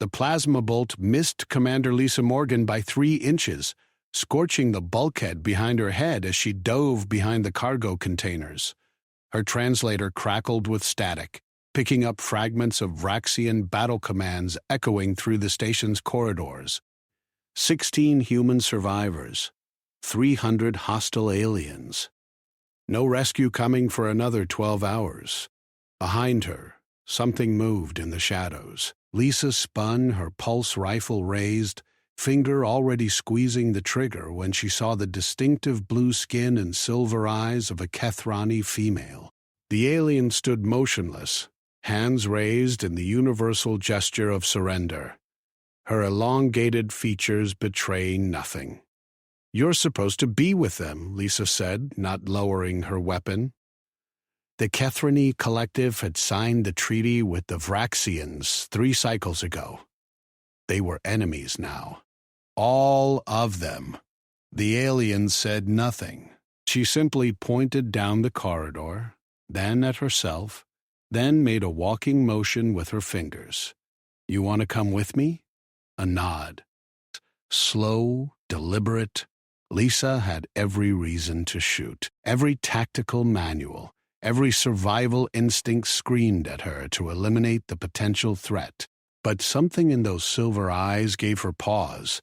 The plasma bolt missed Commander Lisa Morgan by 3 inches, scorching the bulkhead behind her head as she dove behind the cargo containers. Her translator crackled with static, picking up fragments of Vraxian battle commands echoing through the station's corridors. 16 human survivors, 300 hostile aliens. No rescue coming for another 12 hours. Behind her, something moved in the shadows. Lisa spun, her pulse rifle raised, finger already squeezing the trigger when she saw the distinctive blue skin and silver eyes of a Kethrani female. The alien stood motionless, hands raised in the universal gesture of surrender, her elongated features betraying nothing. "You're supposed to be with them," Lisa said, not lowering her weapon. The Kethrani Collective had signed the treaty with the Vraxians 3 cycles ago. They were enemies now. All of them. The alien said nothing. She simply pointed down the corridor, then at herself, then made a walking motion with her fingers. "You want to come with me?" A nod. Slow, deliberate. Lisa had every reason to shoot. Every tactical manual, every survival instinct screamed at her to eliminate the potential threat. But something in those silver eyes gave her pause,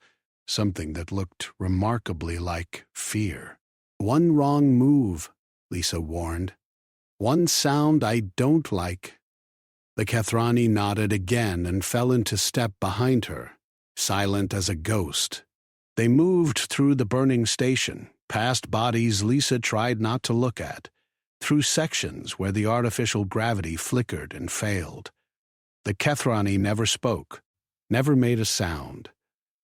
something that looked remarkably like fear. "One wrong move," Lisa warned. "One sound I don't like." The Kethrani nodded again and fell into step behind her, silent as a ghost. They moved through the burning station, past bodies Lisa tried not to look at, through sections where the artificial gravity flickered and failed. The Kethrani never spoke, never made a sound,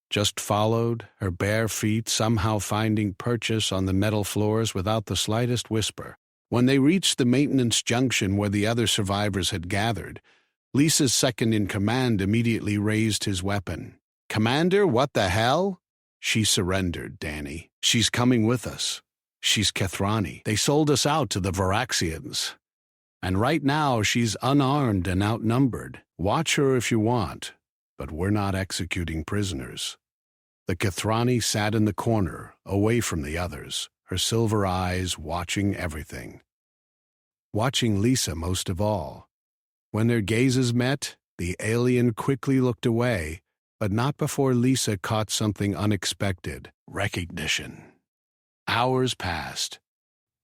just followed, her bare feet somehow finding purchase on the metal floors without the slightest whisper. When they reached the maintenance junction where the other survivors had gathered, Lisa's second-in-command immediately raised his weapon. "Commander, what the hell?" "She surrendered, Danny. She's coming with us. She's Kethrani. They sold us out to the Varaxians. And right now she's unarmed and outnumbered. Watch her if you want, but we're not executing prisoners." The Kethrani sat in the corner, away from the others, her silver eyes watching everything. Watching Lisa most of all. When their gazes met, the alien quickly looked away, but not before Lisa caught something unexpected: recognition. Hours passed.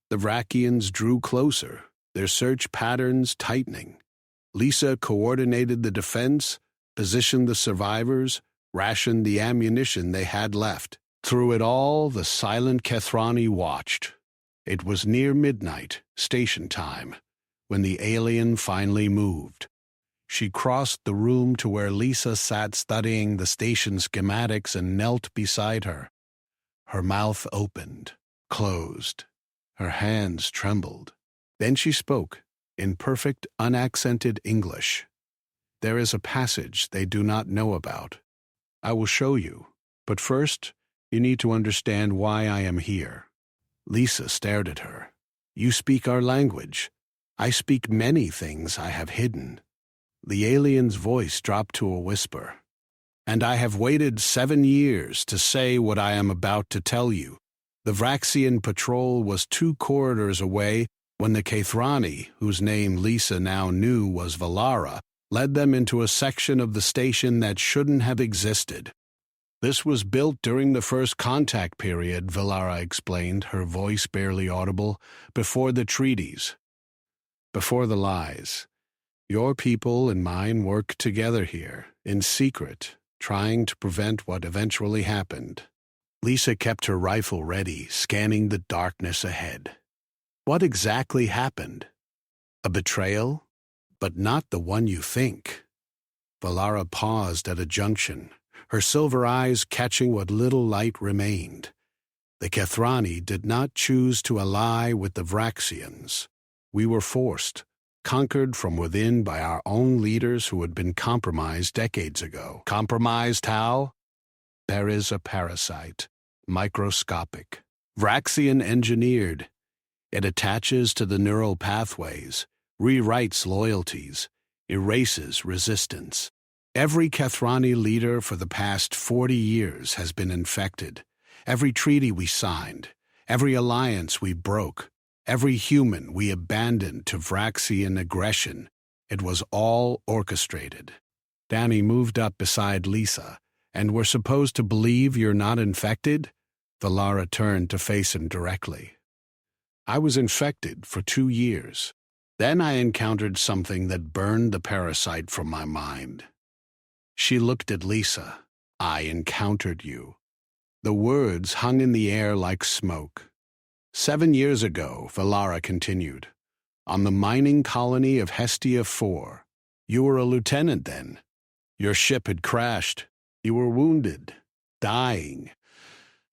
The Vrakians drew closer, their search patterns tightening. Lisa coordinated the defense, positioned the survivors, rationed the ammunition they had left. Through it all, the silent Kethrani watched. It was near midnight, station time, when the alien finally moved. She crossed the room to where Lisa sat studying the station schematics and knelt beside her. Her mouth opened, closed. Her hands trembled. Then she spoke, in perfect, unaccented English. "There is a passage they do not know about. I will show you, but first, you need to understand why I am here." Lisa stared at her. "You speak our language. I speak many things I have hidden." The alien's voice dropped to a whisper. "And I have waited 7 years to say what I am about to tell you. The Vraxian patrol was 2 corridors away when the Kethrani, whose name Lisa now knew was Valara, led them into a section of the station that shouldn't have existed. This was built during the first contact period," Valara explained, her voice barely audible, "before the treaties, before the lies. Your people and mine worked together here, in secret, trying to prevent what eventually happened." Lisa kept her rifle ready, scanning the darkness ahead. What exactly happened? A betrayal? But not the one you think. Valara paused at a junction, her silver eyes catching what little light remained. The Kethrani did not choose to ally with the Vraxians. We were forced, conquered from within by our own leaders who had been compromised decades ago. Compromised how? There is a parasite, microscopic, Vraxian engineered. It attaches to the neural pathways, rewrites loyalties, erases resistance. Every Kethrani leader for the past 40 years has been infected. Every treaty we signed, every alliance we broke, every human we abandoned to Vraxian aggression, it was all orchestrated. Danny moved up beside Lisa. And we're supposed to believe you're not infected? Valara turned to face him directly. I was infected for 2 years. Then I encountered something that burned the parasite from my mind. She looked at Lisa. I encountered you. The words hung in the air like smoke. 7 years ago, Valara continued, on the mining colony of HFY 4. You were a lieutenant then. Your ship had crashed. You were wounded, dying.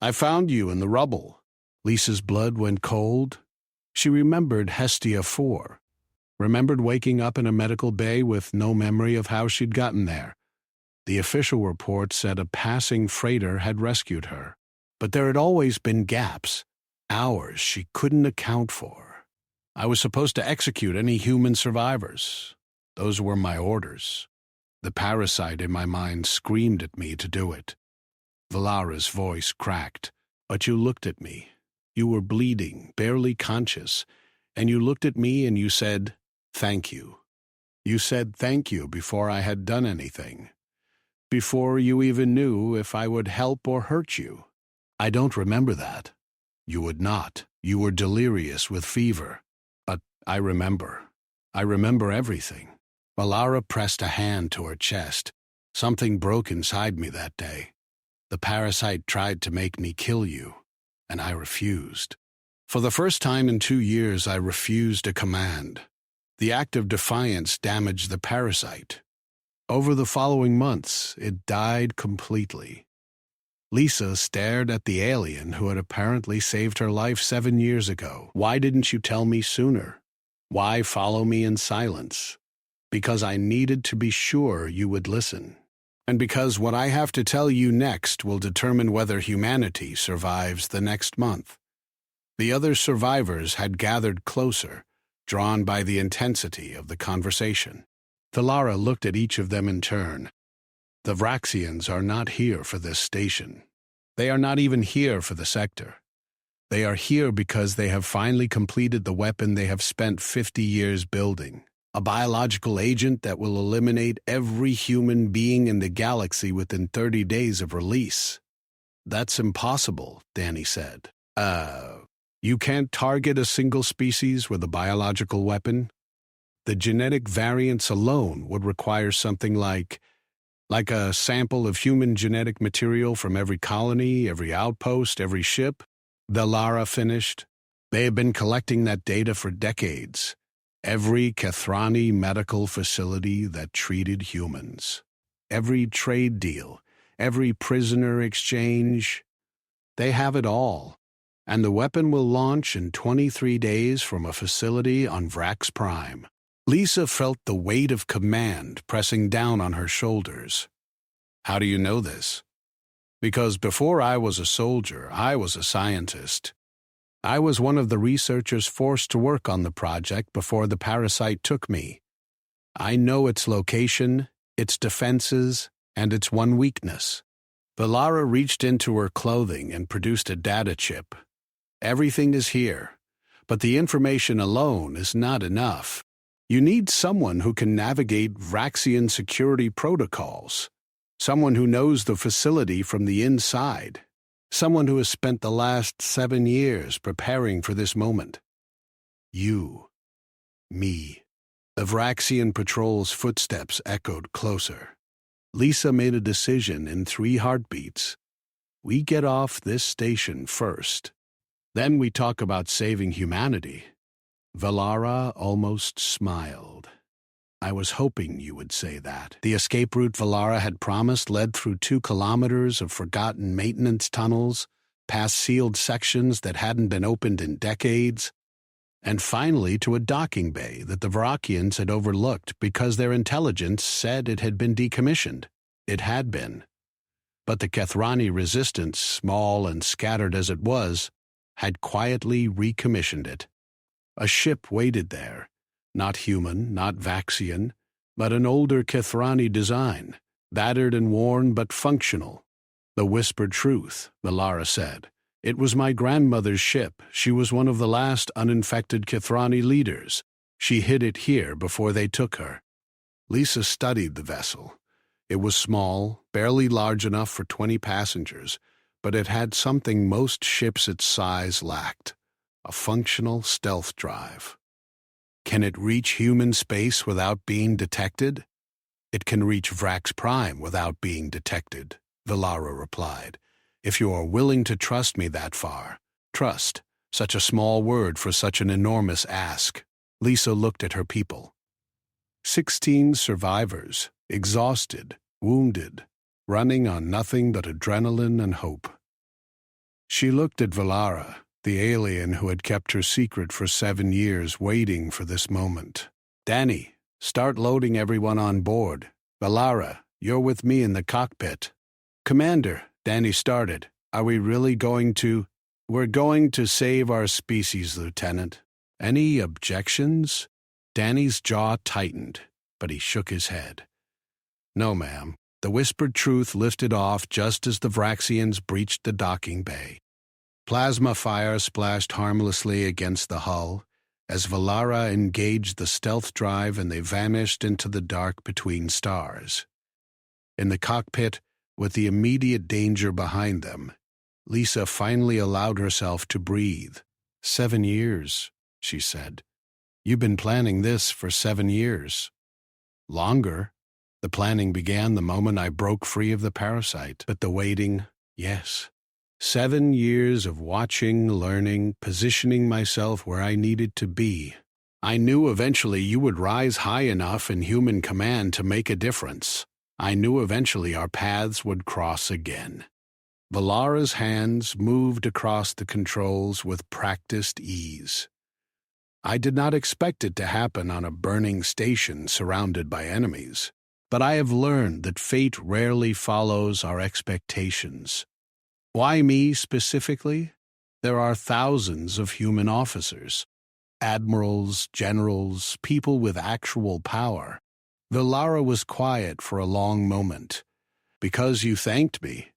I found you in the rubble. Lisa's blood went cold. She remembered HFY 4. Remembered waking up in a medical bay with no memory of how she'd gotten there. The official report said a passing freighter had rescued her. But there had always been gaps, hours she couldn't account for. I was supposed to execute any human survivors. Those were my orders. The parasite in my mind screamed at me to do it. Valara's voice cracked. But you looked at me. You were bleeding, barely conscious, and you looked at me and you said, thank you. You said thank you before I had done anything. Before you even knew if I would help or hurt you. I don't remember that. You would not. You were delirious with fever. But I remember. I remember everything. Valara pressed a hand to her chest. Something broke inside me that day. The parasite tried to make me kill you, and I refused. For the first time in 2 years, I refused a command. The act of defiance damaged the parasite. Over the following months, it died completely. Lisa stared at the alien who had apparently saved her life 7 years ago. Why didn't you tell me sooner? Why follow me in silence? Because I needed to be sure you would listen. And because what I have to tell you next will determine whether humanity survives the next month. The other survivors had gathered closer, drawn by the intensity of the conversation. Valara looked at each of them in turn. The Vraxians are not here for this station. They are not even here for the sector. They are here because they have finally completed the weapon they have spent 50 years building. A biological agent that will eliminate every human being in the galaxy within 30 days of release. That's impossible, Danny said. You can't target a single species with a biological weapon? The genetic variants alone would require something like a sample of human genetic material from every colony, every outpost, every ship. Valara finished. They have been collecting that data for decades. Every Kethrani medical facility that treated humans. Every trade deal, every prisoner exchange. They have it all. And the weapon will launch in 23 days from a facility on Vrax Prime. Lisa felt the weight of command pressing down on her shoulders. How do you know this? Because before I was a soldier, I was a scientist. I was one of the researchers forced to work on the project before the parasite took me. I know its location, its defenses, and its one weakness. Valara reached into her clothing and produced a data chip. Everything is here, but the information alone is not enough. You need someone who can navigate Vraxian security protocols, someone who knows the facility from the inside. Someone who has spent the last 7 years preparing for this moment. You. Me. The Vraxian patrol's footsteps echoed closer. Lisa made a decision in 3 heartbeats. We get off this station first. Then we talk about saving humanity. Valara almost smiled. I was hoping you would say that. The escape route Valara had promised led through 2 kilometers of forgotten maintenance tunnels, past sealed sections that hadn't been opened in decades, and finally to a docking bay that the Vrakians had overlooked because their intelligence said it had been decommissioned. It had been. But the Kethrani resistance, small and scattered as it was, had quietly recommissioned it. A ship waited there. Not human, not Vaxian, but an older Kethrani design, Battered and worn, but functional. The whispered truth, Valara said. It was my grandmother's ship. She was one of the last uninfected Kithrani leaders. She hid it here before they took her. Lisa studied the vessel. It was small, barely large enough for 20 passengers, but it had something most ships its size lacked: a functional stealth drive. Can it reach human space without being detected? It can reach Vrax Prime without being detected, Valara replied. If you are willing to trust me that far. Trust, such a small word for such an enormous ask. Lisa looked at her people. 16 survivors, exhausted, wounded, running on nothing but adrenaline and hope. She looked at Valara, the alien who had kept her secret for 7 years, waiting for this moment. Danny, start loading everyone on board. Valara, you're with me in the cockpit. Commander, Danny started. Are we really going to? We're going to save our species, Lieutenant. Any objections? Danny's jaw tightened, but he shook his head. No, ma'am. The whispered truth lifted off just as the Vraxians breached the docking bay. Plasma fire splashed harmlessly against the hull as Valara engaged the stealth drive, and they vanished into the dark between stars. In the cockpit, with the immediate danger behind them, Lisa finally allowed herself to breathe. 7 years, she said. You've been planning this for 7 years. Longer. The planning began the moment I broke free of the parasite, but the waiting, yes. 7 years of watching, learning, positioning myself where I needed to be. I knew eventually you would rise high enough in human command to make a difference. I knew eventually our paths would cross again. Valara's hands moved across the controls with practiced ease. I did not expect it to happen on a burning station surrounded by enemies, but I have learned that fate rarely follows our expectations. Why me specifically? There are thousands of human officers, admirals, generals, people with actual power. Valara was quiet for a long moment. Because you thanked me.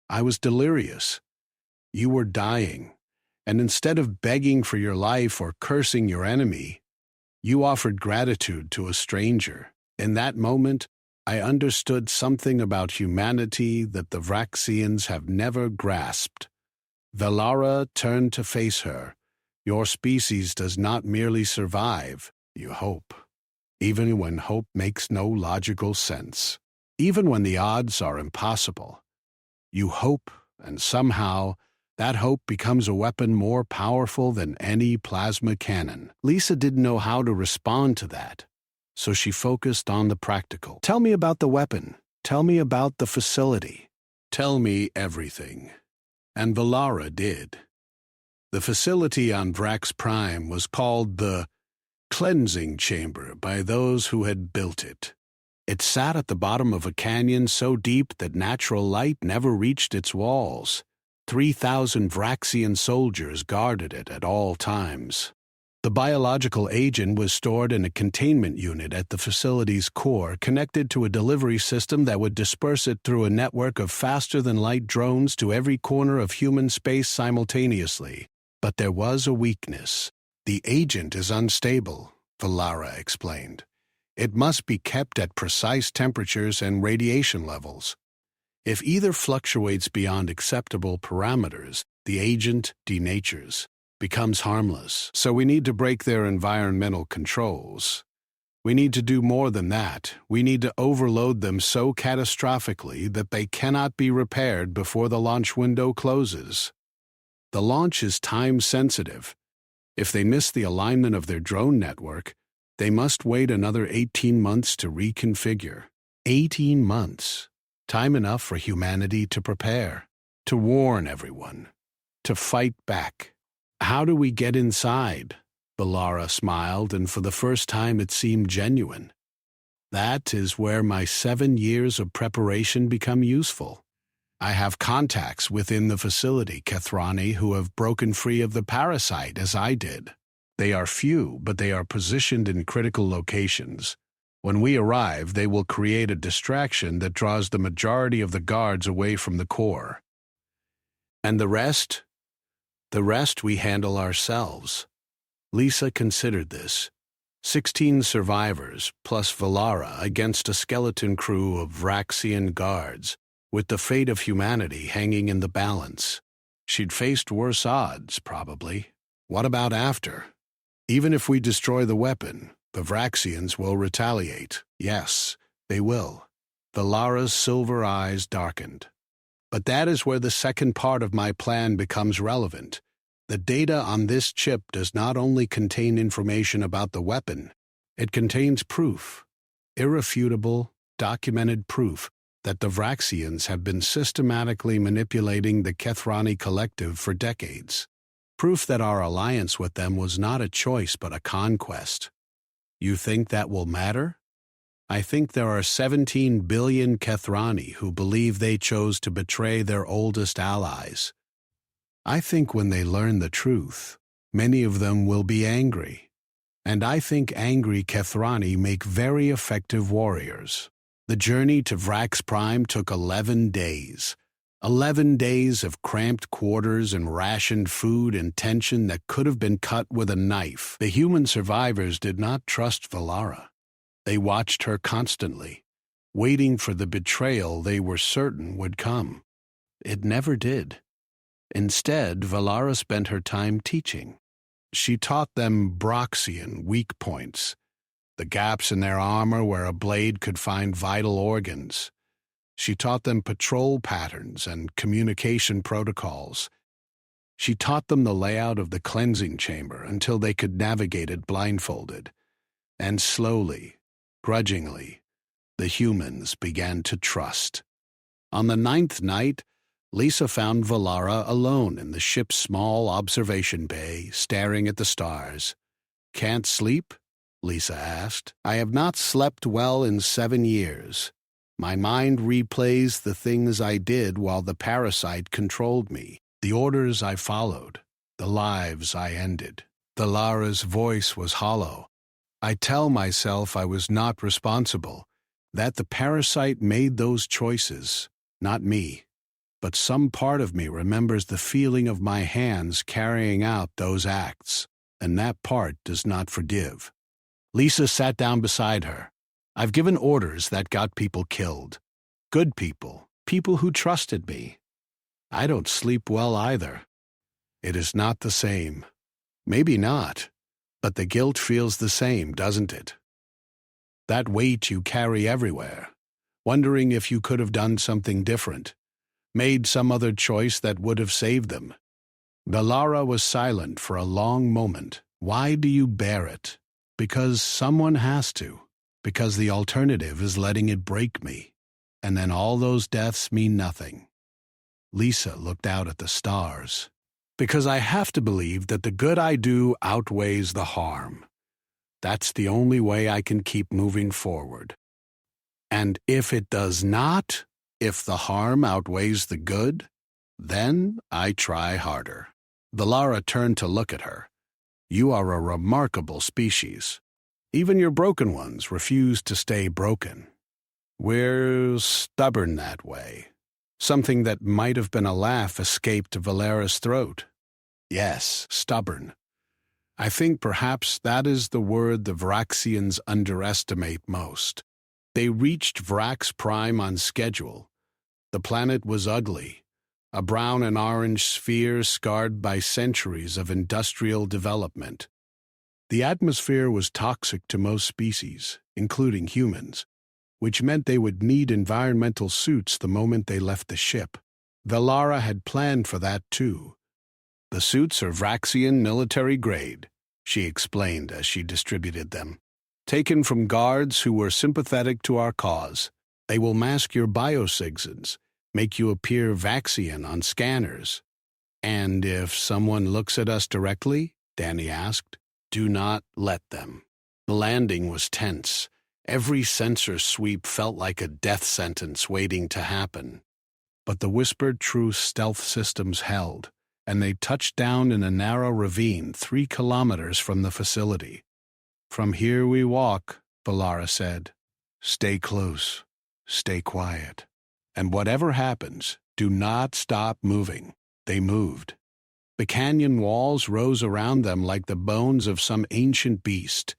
I was delirious. You were dying, and instead of begging for your life or cursing your enemy, you offered gratitude to a stranger. In that moment, I understood something about humanity that the Vraxians have never grasped. Valara turned to face her. Your species does not merely survive, you hope. Even when hope makes no logical sense. Even when the odds are impossible. You hope, and somehow, that hope becomes a weapon more powerful than any plasma cannon. Lisa didn't know how to respond to that, so she focused on the practical. Tell me about the weapon. Tell me about the facility. Tell me everything. And Valara did. The facility on Vrax Prime was called the Cleansing Chamber by those who had built it. It sat at the bottom of a canyon so deep that natural light never reached its walls. 3,000 Vraxian soldiers guarded it at all times. The biological agent was stored in a containment unit at the facility's core, connected to a delivery system that would disperse it through a network of faster-than-light drones to every corner of human space simultaneously. But there was a weakness. The agent is unstable, Valara explained. It must be kept at precise temperatures and radiation levels. If either fluctuates beyond acceptable parameters, the agent denatures, becomes harmless. So we need to break their environmental controls. We need to do more than that. We need to overload them so catastrophically that they cannot be repaired before the launch window closes. The launch is time-sensitive. If they miss the alignment of their drone network, they must wait another 18 months to reconfigure. 18 months. Time enough for humanity to prepare, to warn everyone, to fight back. How do we get inside? Valara smiled, and for the first time it seemed genuine. That is where my 7 years of preparation become useful. I have contacts within the facility, Kithrani, who have broken free of the parasite as I did. They are few, but they are positioned in critical locations. When we arrive, they will create a distraction that draws the majority of the guards away from the core. And the rest? The rest we handle ourselves. Lisa considered this. 16 survivors, plus Valara, against a skeleton crew of Vraxian guards, with the fate of humanity hanging in the balance. She'd faced worse odds, probably. What about after? Even if we destroy the weapon, the Vraxians will retaliate. Yes, they will. Valara's silver eyes darkened. But that is where the second part of my plan becomes relevant. The data on this chip does not only contain information about the weapon, it contains proof, irrefutable, documented proof, that the Vraxians have been systematically manipulating the Kethrani Collective for decades. Proof that our alliance with them was not a choice but a conquest. You think that will matter? I think there are 17 billion Kethrani who believe they chose to betray their oldest allies. I think when they learn the truth, many of them will be angry. And I think angry Kethrani make very effective warriors. The journey to Vrax Prime took 11 days. 11 days of cramped quarters and rationed food and tension that could have been cut with a knife. The human survivors did not trust Valara. They watched her constantly, waiting for the betrayal they were certain would come. It never did. Instead, Valara spent her time teaching. She taught them Broxian weak points, the gaps in their armor where a blade could find vital organs. She taught them patrol patterns and communication protocols. She taught them the layout of the cleansing chamber until they could navigate it blindfolded. And slowly, grudgingly, the humans began to trust. On the 9th night, Lisa found Valara alone in the ship's small observation bay, staring at the stars. "Can't sleep?" Lisa asked. "I have not slept well in 7 years. My mind replays the things I did while the parasite controlled me, the orders I followed, the lives I ended." Valara's voice was hollow. "I tell myself I was not responsible, that the parasite made those choices, not me. But some part of me remembers the feeling of my hands carrying out those acts, and that part does not forgive." Lisa sat down beside her. "I've given orders that got people killed. Good people, people who trusted me. I don't sleep well either. It is not the same. Maybe not, but the guilt feels the same, doesn't it? That weight you carry everywhere, wondering if you could have done something different, made some other choice that would have saved them." Valara was silent for a long moment. "Why do you bear it?" "Because someone has to. Because the alternative is letting it break me. And then all those deaths mean nothing." Lisa looked out at the stars. "Because I have to believe that the good I do outweighs the harm. That's the only way I can keep moving forward. And if it does not, if the harm outweighs the good, then I try harder." Valara turned to look at her. "You are a remarkable species. Even your broken ones refuse to stay broken. We're stubborn that way." Something that might have been a laugh escaped Valera's throat. "Yes, stubborn. I think perhaps that is the word the Vraxians underestimate most. They reached Vrax Prime on schedule. The planet was ugly, a brown and orange sphere scarred by centuries of industrial development. The atmosphere was toxic to most species, including humans, which meant they would need environmental suits the moment they left the ship. Valara had planned for that too. "The suits are Vraxian military grade," she explained as she distributed them. "Taken from guards who were sympathetic to our cause. They will mask your biosignals, make you appear Vaxian on scanners." "And if someone looks at us directly?" Danny asked. "Do not let them." The landing was tense. Every sensor sweep felt like a death sentence waiting to happen. But the whispered truth stealth systems held, and they touched down in a narrow ravine 3 kilometers from the facility. "From here we walk," Valara said. "Stay close, stay quiet, and whatever happens, do not stop moving." They moved. The canyon walls rose around them like the bones of some ancient beast,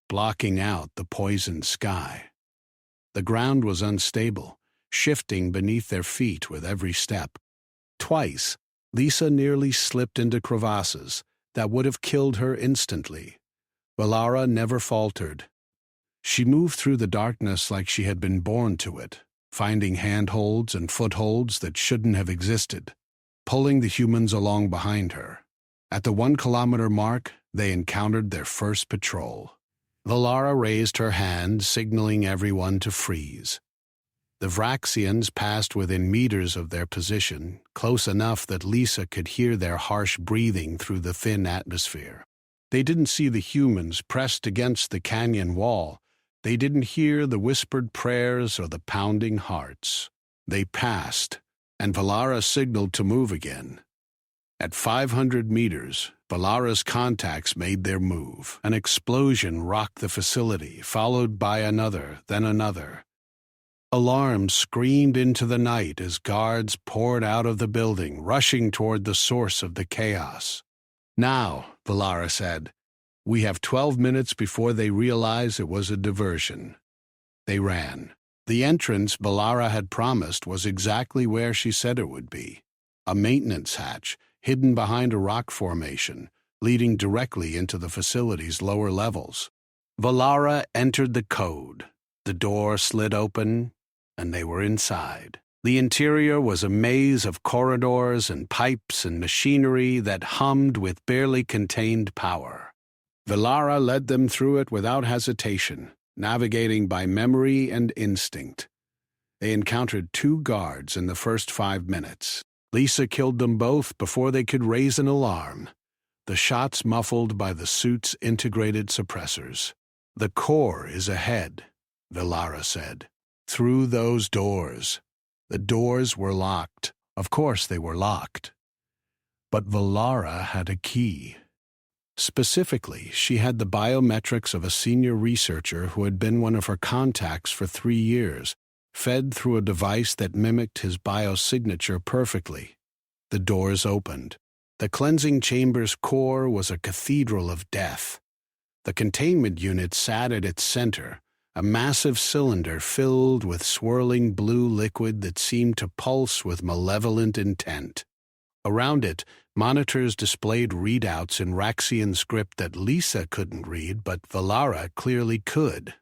blocking out the poisoned sky. The ground was unstable, shifting beneath their feet with every step. Twice, Lisa nearly slipped into crevasses that would have killed her instantly. Valara never faltered. She moved through the darkness like she had been born to it, finding handholds and footholds that shouldn't have existed, pulling the humans along behind her. At the 1-kilometer mark, they encountered their first patrol. Valara raised her hand, signaling everyone to freeze. The Vraxians passed within meters of their position, close enough that Lisa could hear their harsh breathing through the thin atmosphere. They didn't see the humans pressed against the canyon wall. They didn't hear the whispered prayers or the pounding hearts. They passed, and Valara signaled to move again. At 500 meters, Valara's contacts made their move. An explosion rocked the facility, followed by another, then another. Alarms screamed into the night as guards poured out of the building, rushing toward the source of the chaos. "Now," Valara said, "we have 12 minutes before they realize it was a diversion." They ran. The entrance Valara had promised was exactly where she said it would be. A maintenance hatch, hidden behind a rock formation, leading directly into the facility's lower levels. Valara entered the code. The door slid open, and they were inside. The interior was a maze of corridors and pipes and machinery that hummed with barely contained power. Valara led them through it without hesitation, navigating by memory and instinct. They encountered 2 guards in the first 5 minutes. Lisa killed them both before they could raise an alarm, the shots muffled by the suit's integrated suppressors. "The core is ahead," Valara said. "Through those doors." The doors were locked. Of course they were locked. But Valara had a key. Specifically, she had the biometrics of a senior researcher who had been one of her contacts for 3 years, fed through a device that mimicked his biosignature perfectly. The doors opened. The cleansing chamber's core was a cathedral of death. The containment unit sat at its center, a massive cylinder filled with swirling blue liquid that seemed to pulse with malevolent intent. Around it, monitors displayed readouts in Raxian script that Lisa couldn't read, but Valara clearly could.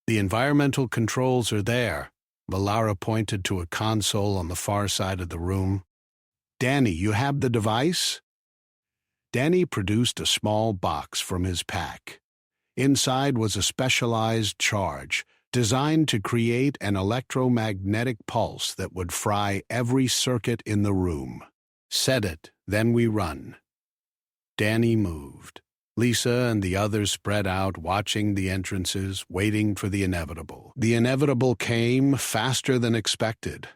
"The environmental controls are there." Valara pointed to a console on the far side of the room. "Danny, you have the device?" Danny produced a small box from his pack. Inside was a specialized charge, designed to create an electromagnetic pulse that would fry every circuit in the room. "Set it, then we run." Danny moved. Lisa and the others spread out, watching the entrances, waiting for the inevitable. The inevitable came faster than expected.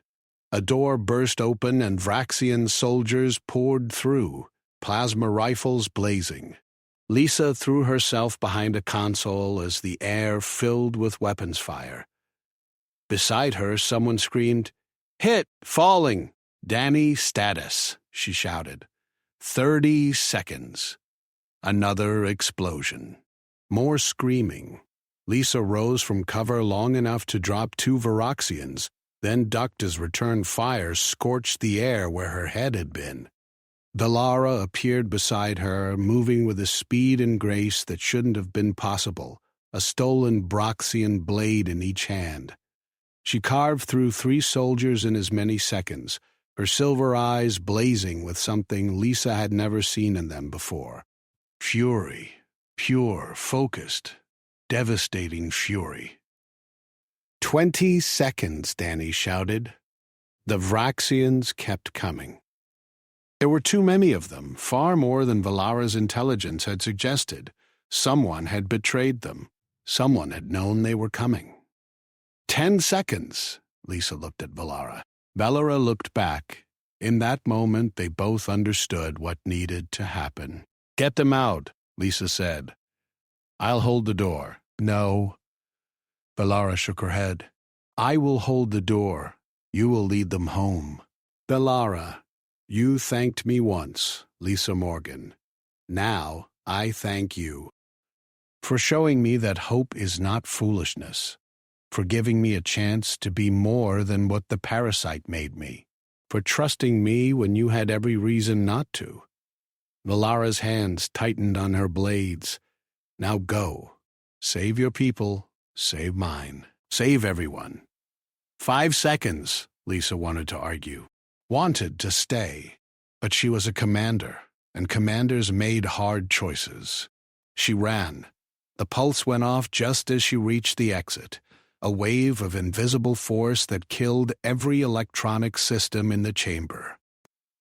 A door burst open and Vraxian soldiers poured through, plasma rifles blazing. Lisa threw herself behind a console as the air filled with weapons fire. Beside her, someone screamed, "Hit! Falling!" "Danny, status," she shouted. 30 seconds. Another explosion. More screaming. Lisa rose from cover long enough to drop 2 Varaxians, then ducked as return fire scorched the air where her head had been. Valara appeared beside her, moving with a speed and grace that shouldn't have been possible, a stolen Broxian blade in each hand. She carved through 3 soldiers in as many seconds, her silver eyes blazing with something Lisa had never seen in them before. Fury. Pure, focused, devastating fury. 20 seconds, Danny shouted. The Vraxians kept coming. There were too many of them, far more than Valara's intelligence had suggested. Someone had betrayed them. Someone had known they were coming. 10 seconds, Lisa looked at Valara. Valara looked back. In that moment, they both understood what needed to happen. "Get them out," Lisa said. "I'll hold the door." "No." Valara shook her head. I will hold the door. You will lead them home. Valara, you thanked me once, Lisa Morgan. Now I thank you for showing me that hope is not foolishness, for giving me a chance to be more than what the parasite made me, for trusting me when you had every reason not to. Valara's hands tightened on her blades. Now go. Save your people. Save mine. Save everyone. 5 seconds, Lisa wanted to argue. Wanted to stay. But she was a commander, and commanders made hard choices. She ran. The pulse went off just as she reached the exit, a wave of invisible force that killed every electronic system in the chamber.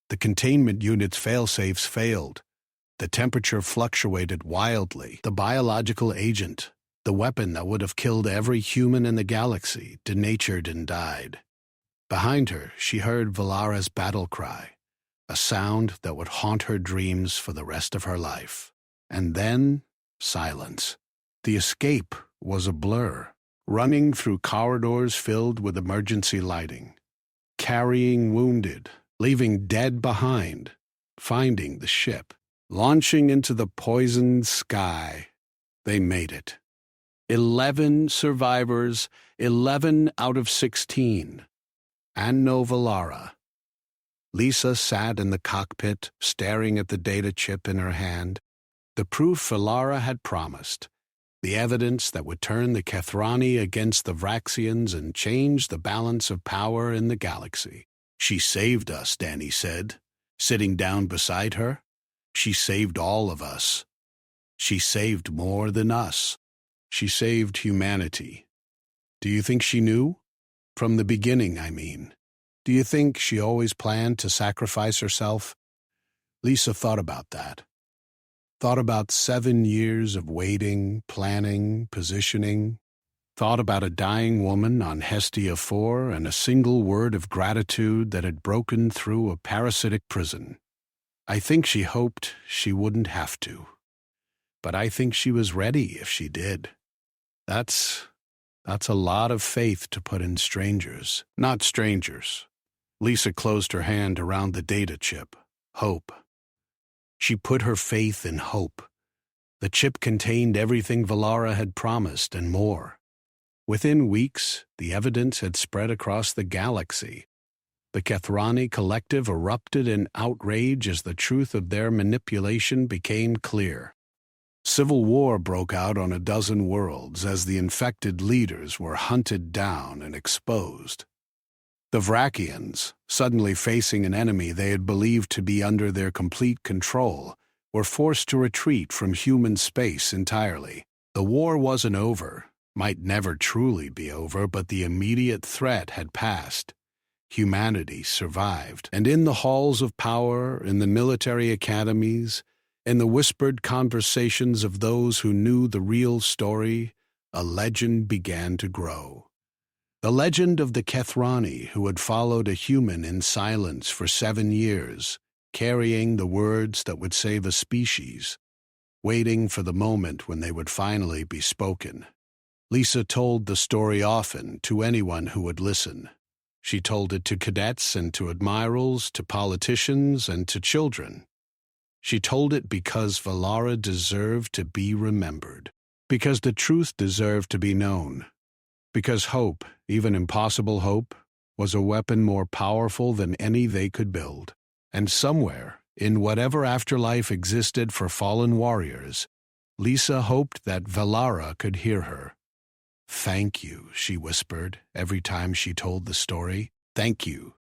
The containment unit's failsafes failed. The temperature fluctuated wildly. The biological agent, the weapon that would have killed every human in the galaxy, denatured and died. Behind her, she heard Valara's battle cry, a sound that would haunt her dreams for the rest of her life. And then, silence. The escape was a blur, running through corridors filled with emergency lighting, carrying wounded, leaving dead behind, finding the ship, launching into the poisoned sky. They made it. 11 survivors, 11 out of 16. And no Valara. Lisa sat in the cockpit, staring at the data chip in her hand, the proof Valara had promised, the evidence that would turn the Kethrani against the Vraxians and change the balance of power in the galaxy. She saved us, Danny said, sitting down beside her. She saved all of us. She saved more than us. She saved humanity. Do you think she knew? From the beginning, I mean. Do you think she always planned to sacrifice herself? Lisa thought about that. Thought about 7 years of waiting, planning, positioning. Thought about a dying woman on Hestia 4 and a single word of gratitude that had broken through a parasitic prison. I think she hoped she wouldn't have to. But I think she was ready if she did. That's a lot of faith to put in strangers. Not strangers. Lisa closed her hand around the data chip. Hope. She put her faith in hope. The chip contained everything Valara had promised and more. Within weeks, the evidence had spread across the galaxy. The Kethrani collective erupted in outrage as the truth of their manipulation became clear. Civil war broke out on a dozen worlds as the infected leaders were hunted down and exposed. The Vrakians, suddenly facing an enemy they had believed to be under their complete control, were forced to retreat from human space entirely. The war wasn't over, might never truly be over, but the immediate threat had passed. Humanity survived, and in the halls of power, in the military academies, in the whispered conversations of those who knew the real story, a legend began to grow. The legend of the Kethrani who had followed a human in silence for 7 years, carrying the words that would save a species, waiting for the moment when they would finally be spoken. Lisa told the story often to anyone who would listen. She told it to cadets and to admirals, to politicians and to children. She told it because Valara deserved to be remembered, because the truth deserved to be known, because hope, even impossible hope, was a weapon more powerful than any they could build. And somewhere, in whatever afterlife existed for fallen warriors, Lisa hoped that Valara could hear her. "Thank you," she whispered every time she told the story. "Thank you."